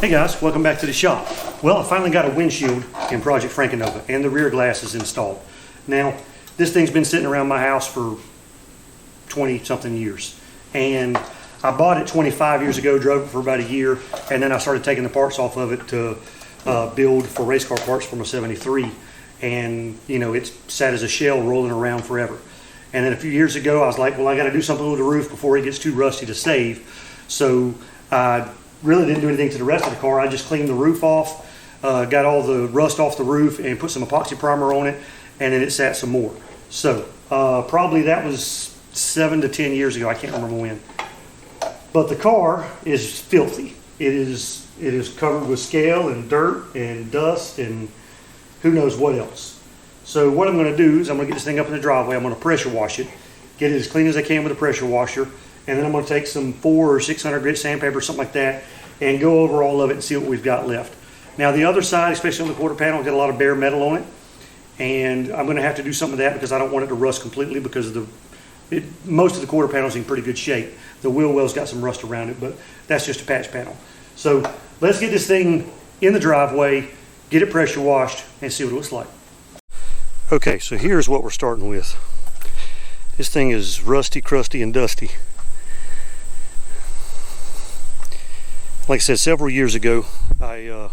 Hey guys, welcome back to the shop. Well, I finally got a windshield in Project Frankenova and the rear glass is installed. Now, this thing's been sitting around my house for 20 something years. And I bought it 25 years ago, drove it for about a year, and then I started taking the parts off of it to build for race car parts from a 73. And, you know, it's sat as a shell rolling around forever. And then a few years ago, I was like, well, I got to do something with the roof before it gets too rusty to save. So I really didn't do anything to the rest of the car. I just cleaned the roof off, got all the rust off the roof, and put some epoxy primer on it, and then it sat some more. So probably that was 7 to 10 years ago. I can't remember when. But the car is filthy. It is covered with scale and dirt and dust and who knows what else. So what I'm going to do is I'm going to get this thing up in the driveway. I'm going to pressure wash it, get it as clean as I can with a pressure washer, and then I'm going to take some 400 or 600 grit sandpaper, something like that, and go over all of it and see what we've got left. Now the other side, especially on the quarter panel, got a lot of bare metal on it, and I'm going to have to do something with that because I don't want it to rust completely because most of the quarter panel is in pretty good shape. The wheel well's got some rust around it, but that's just a patch panel. So let's get this thing in the driveway, get it pressure washed, and see what it looks like. Okay, so here's what we're starting with. This thing is rusty, crusty, and dusty. Like I said, several years ago, I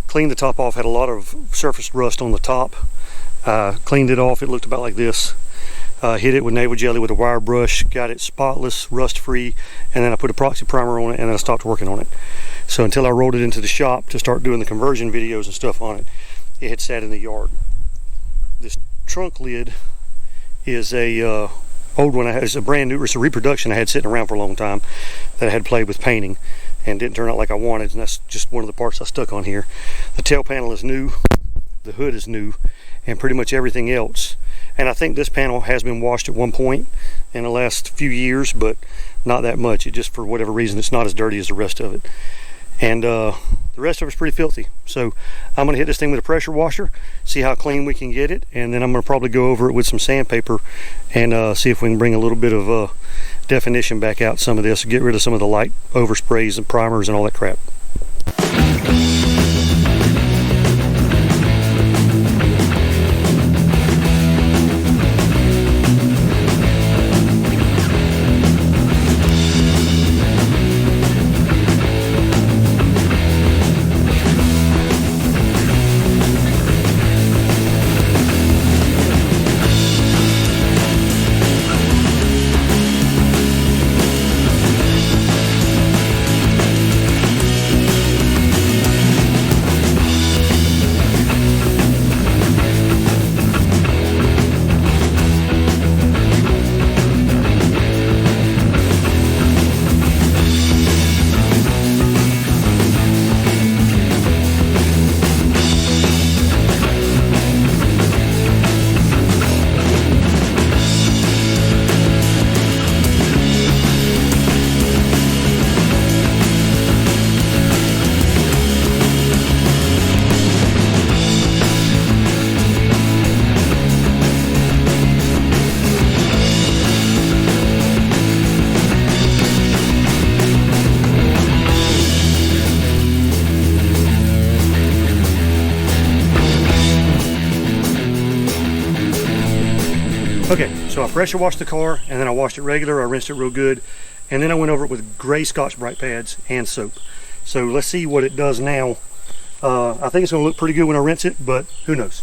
cleaned the top off, had a lot of surface rust on the top. Cleaned it off, it looked about like this. Hit it with navel jelly with a wire brush, got it spotless, rust free, and then I put epoxy primer on it, and then I stopped working on it. So until I rolled it into the shop to start doing the conversion videos and stuff on it, it had sat in the yard. This trunk lid is a old one. It's a brand new, it's a reproduction I had sitting around for a long time that I had played with painting and didn't turn out like I wanted, and that's just one of the parts I stuck on here. The tail panel is new, the hood is new, and pretty much everything else. And I think this panel has been washed at one point in the last few years, but not that much. It just, for whatever reason, it's not as dirty as the rest of it. And the rest of it's pretty filthy. So I'm going to hit this thing with a pressure washer, see how clean we can get it, and then I'm going to probably go over it with some sandpaper and see if we can bring a little bit of definition back out some of this, get rid of some of the light oversprays and primers and all that crap. Okay, so I pressure washed the car, and then I washed it regular. I rinsed it real good, and then I went over it with gray Scotch-Brite pads and soap. So let's see what it does now. I think it's going to look pretty good when I rinse it, but who knows.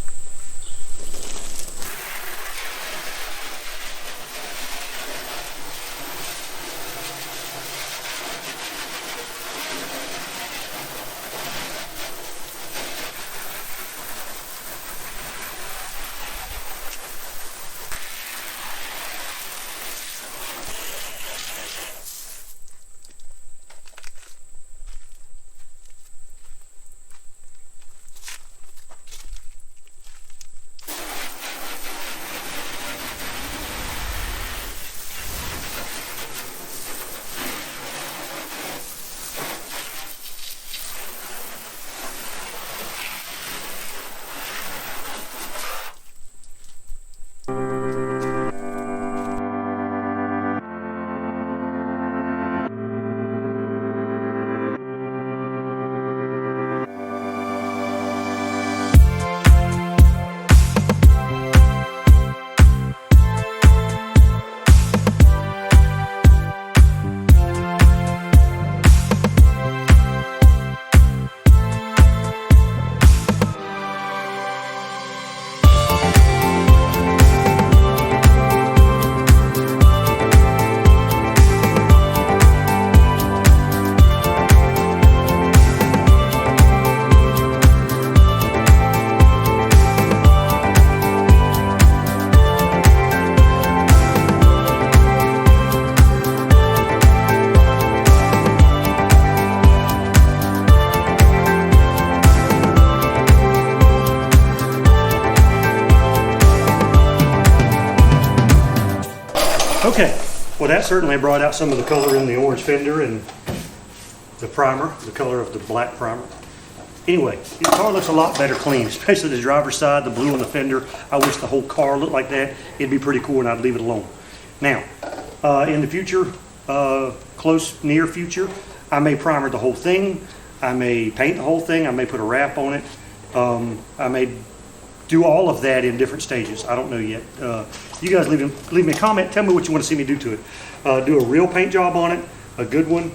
Okay, well that certainly brought out some of the color in the orange fender and the primer, the color of the black primer. Anyway, the car looks a lot better clean, especially the driver's side, the blue on the fender. I wish the whole car looked like that. It'd be pretty cool and I'd leave it alone. Now, in the future, close, near future, I may primer the whole thing. I may paint the whole thing. I may put a wrap on it. I may do all of that in different stages. I don't know yet. You guys leave me a comment. Tell me what you want to see me do to it. Do a real paint job on it, a good one.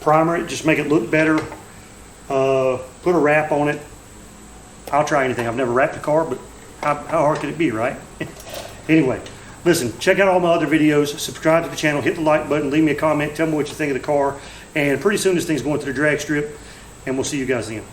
Primer it, just make it look better. Put a wrap on it. I'll try anything. I've never wrapped a car, but how hard could it be, right? Anyway, listen, check out all my other videos. Subscribe to the channel. Hit the like button. Leave me a comment. Tell me what you think of the car. And pretty soon this thing's going to the drag strip. And we'll see you guys then.